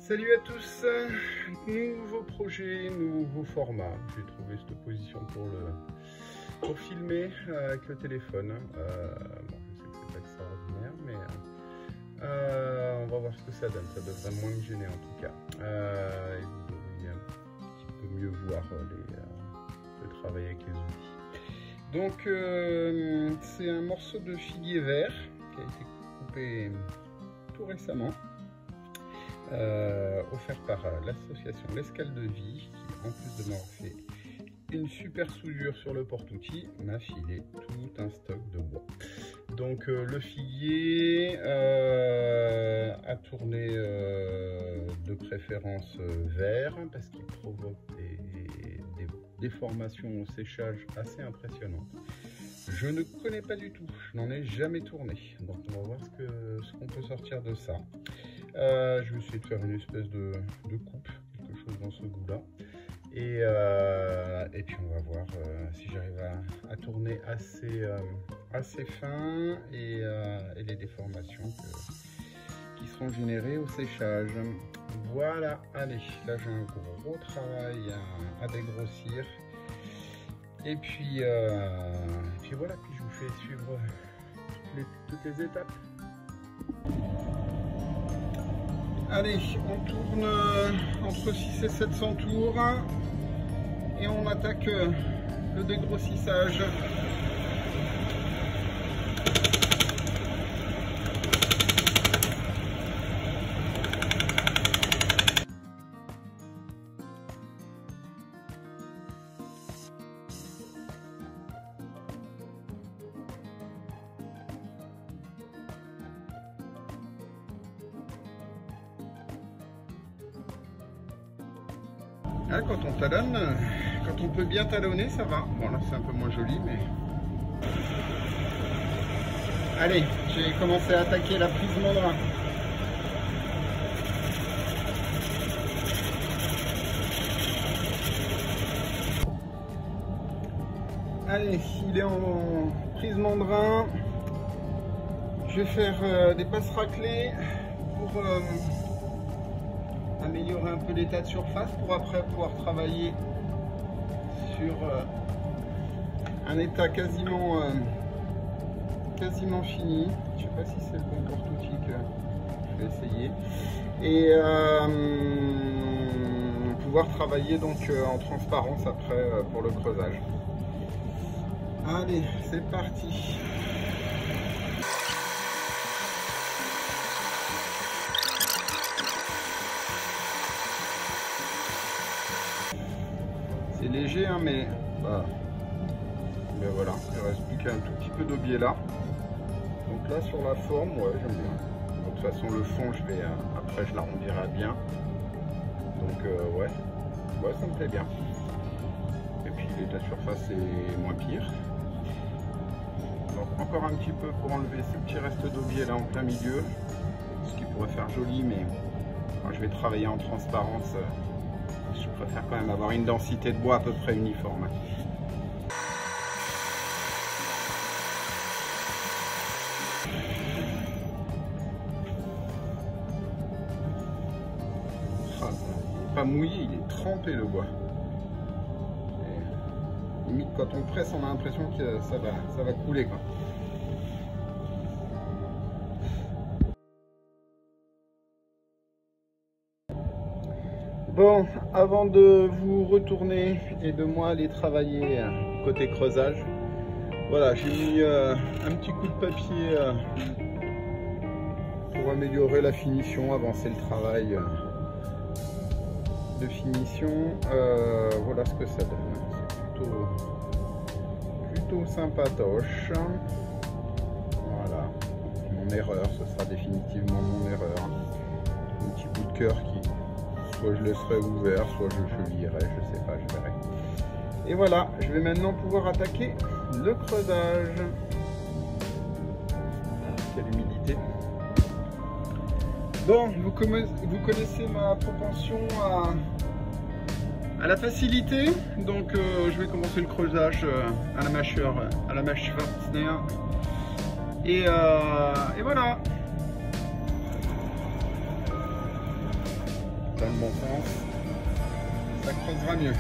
Salut à tous, nouveau projet, nouveau format. J'ai trouvé cette position pour filmer avec le téléphone. Bon, je sais que c'est pas extraordinaire, mais on va voir ce que ça donne. Ça devrait moins me gêner en tout cas. Et vous devriez un petit peu mieux voir le travail avec les outils. Donc c'est un morceau de figuier vert qui a été coupé tout récemment. Offert par l'association L'Escale de Vie, qui en plus de m'avoir fait une super soudure sur le porte-outil, m'a filé tout un stock de bois. Donc le figuier a tourné de préférence vert parce qu'il provoque des déformations au séchage assez impressionnantes. Je ne connais pas du tout, je n'en ai jamais tourné, donc on va voir ce qu'on peut sortir de ça. Je vais essayer de faire une espèce de coupe, quelque chose dans ce goût-là. Et puis on va voir si j'arrive à tourner assez fin et les déformations qui seront générées au séchage. Voilà, allez, là j'ai un gros travail à dégrossir. Et puis voilà, puis je vous fais suivre toutes les étapes. Allez, on tourne entre 6 et 700 tours et on attaque le dégrossissage. Là, quand on talonne, quand on peut bien talonner, ça va. Bon, là, c'est un peu moins joli, mais... Allez, j'ai commencé à attaquer la prise mandrin. Allez, il est en prise mandrin. Je vais faire des passes raclées pour... améliorer un peu l'état de surface pour après pouvoir travailler sur un état quasiment fini. Je sais pas si c'est le bon porte-outil que je vais essayer, et pouvoir travailler donc en transparence après pour le creusage. Allez, c'est parti. C'est léger, hein, mais voilà, il reste plus qu'un tout petit peu d'aubier là. Donc là, sur la forme, ouais, j'aime bien. De toute façon, le fond, après je l'arrondirai bien. Donc ouais, ça me plaît bien. Et puis l'état de surface est moins pire. Donc encore un petit peu pour enlever ce petit reste d'aubier là en plein milieu, ce qui pourrait faire joli, mais moi, je vais travailler en transparence. Je préfère quand même avoir une densité de bois à peu près uniforme. Ah, il n'est pas mouillé, il est trempé le bois. Et, limite, quand on presse, on a l'impression que ça va couler, quoi. Bon, avant de vous retourner et de moi aller travailler côté creusage, voilà, j'ai mis un petit coup de papier pour améliorer la finition, avancer le travail de finition. Voilà ce que ça donne. C'est plutôt sympatoche. Voilà, mon erreur, ce sera définitivement mon erreur. Un petit bout de cœur qui... soit je laisserai ouvert, soit je lirai, je sais pas, je verrai. Et voilà, je vais maintenant pouvoir attaquer le creusage. Quelle humidité. Bon, vous connaissez ma propension à la facilité, donc je vais commencer le creusage à la mâche Schwarzner. Et voilà. dans le bon sens, ça creusera mieux.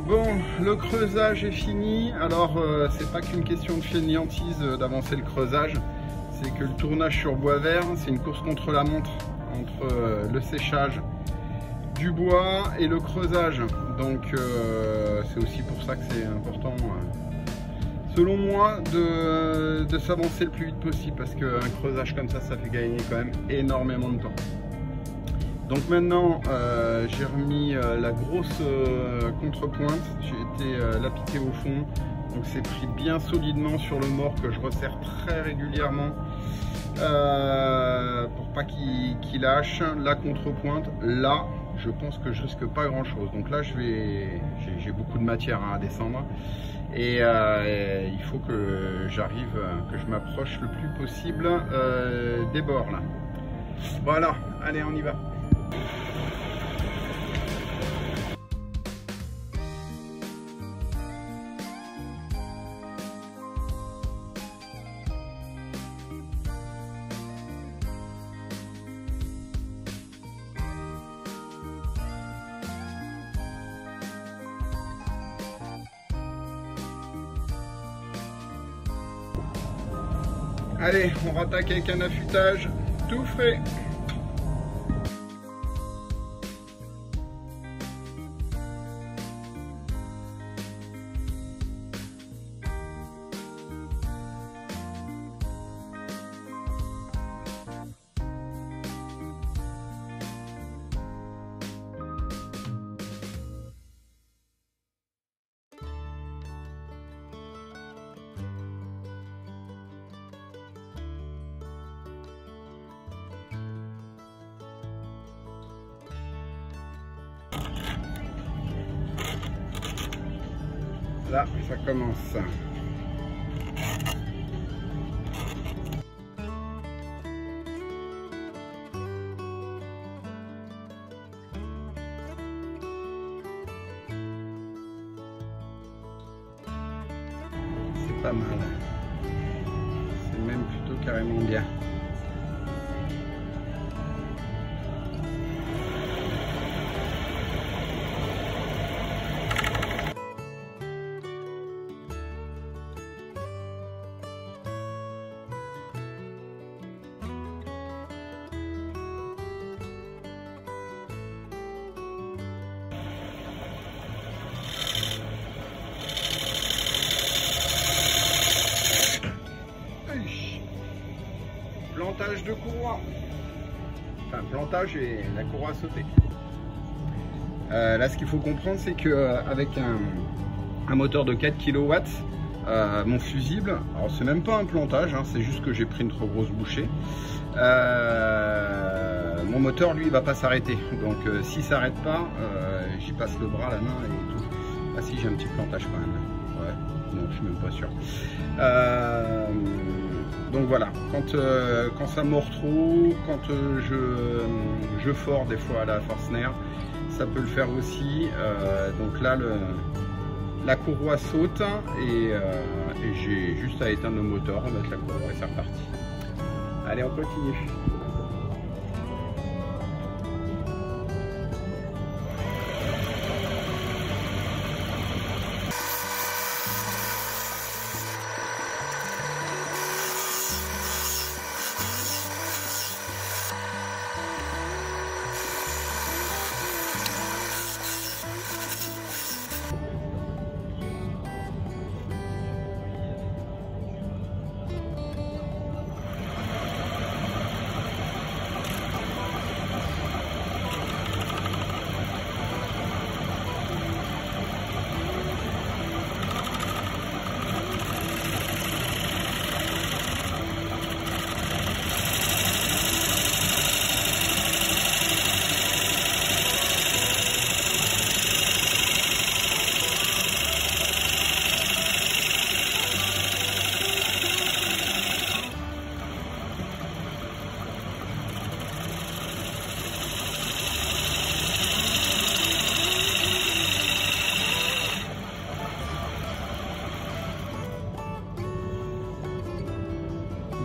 Bon, le creusage est fini. Alors, c'est pas qu'une question de fainéantise d'avancer le creusage, c'est que le tournage sur bois vert, c'est une course contre la montre, entre le séchage du bois et le creusage. Donc, c'est aussi pour ça que c'est important, selon moi, de s'avancer le plus vite possible, parce qu'un creusage comme ça fait gagner quand même énormément de temps. Donc maintenant, j'ai remis la grosse contrepointe, j'ai été la piquer au fond, donc c'est pris bien solidement sur le mort que je resserre très régulièrement pour pas qu'il lâche. La contrepointe, là, je pense que je risque pas grand chose. Donc là, j'ai beaucoup de matière à descendre et il faut que j'arrive, que je m'approche le plus possible des bords là. Voilà, allez, on y va. Allez, on rattaque avec un affûtage tout fait. Là, ça commence. C'est pas mal. C'est même plutôt carrément bien. Plantage de courroie, enfin plantage et la courroie sautée. Là, ce qu'il faut comprendre, c'est qu'avec un moteur de 4 kW, mon fusible, alors c'est même pas un plantage, hein, c'est juste que j'ai pris une trop grosse bouchée. Mon moteur, lui, il va pas s'arrêter. Donc, s'il s'arrête pas, j'y passe le bras, la main et tout. Ah si, j'ai un petit plantage quand même. Ouais, non, je suis même pas sûr. Donc voilà, quand ça mord trop, quand je fore des fois à la Forstner, ça peut le faire aussi. Donc là, la courroie saute et j'ai juste à éteindre le moteur, remettre la courroie et c'est reparti. Allez, on continue.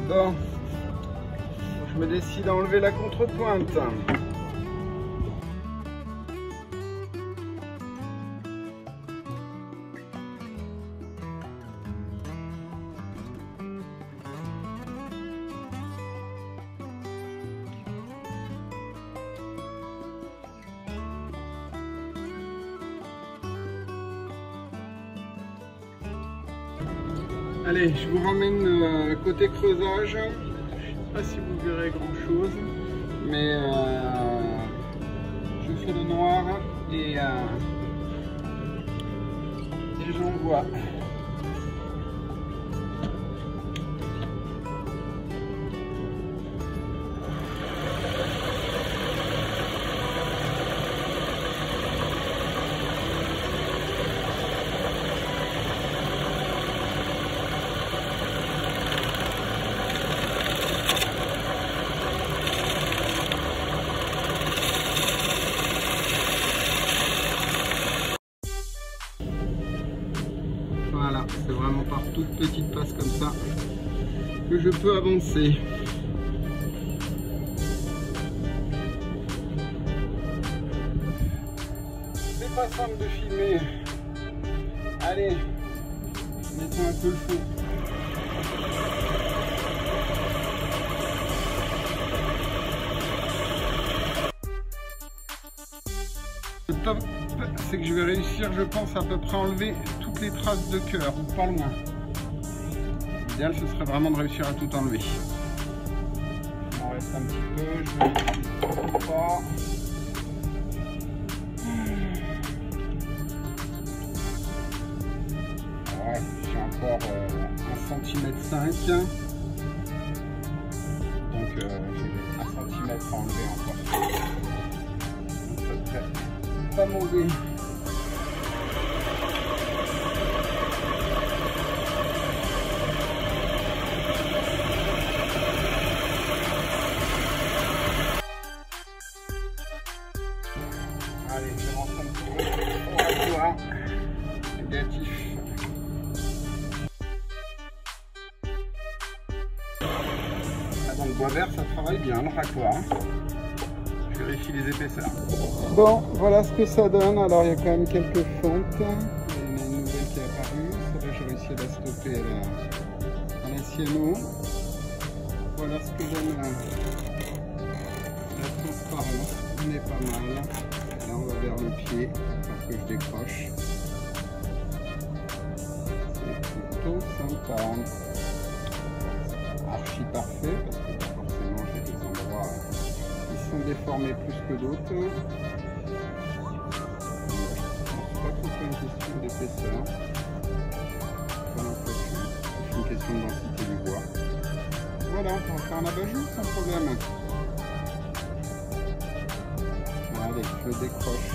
Bon, je me décide à enlever la contrepointe. Allez, je vous ramène côté creusage. Je ne sais pas si vous verrez grand chose, mais je fais le noir et j'envoie. Voilà, c'est vraiment par toutes petites passes comme ça que je peux avancer. C'est pas simple de filmer. Allez, mettons un peu le feu. Le top, c'est que je vais réussir, je pense, à peu près enlever toutes les traces de cœur, ou pas loin. L'idéal, ce serait vraiment de réussir à tout enlever. Il m'en reste un petit peu, je vais pas. Ouais, j'ai encore 1,5 cm. Donc, j'ai 1 cm à enlever encore. Pas mauvais. Allez, je rentre un petit peu au rasoir. Négatif. Ah, dans le bois vert, ça travaille bien, le racloir. Je vérifie les épaisseurs. Bon, voilà ce que ça donne. Alors, il y a quand même quelques fentes. Il y en a une nouvelle qui est apparue. Ça va, j'ai réussi à la stopper à la Cieno. Voilà ce que donne la transparence. On est pas mal. Là, on va vers le pied. Pour que je décroche. C'est plutôt sympa. Archi parfait parce que forcément, j'ai des endroits qui sont déformés plus que d'autres. Une question d'épaisseur, c'est une question de densité du bois. Voilà, on va faire un abat-jour sans problème. Allez, je décroche.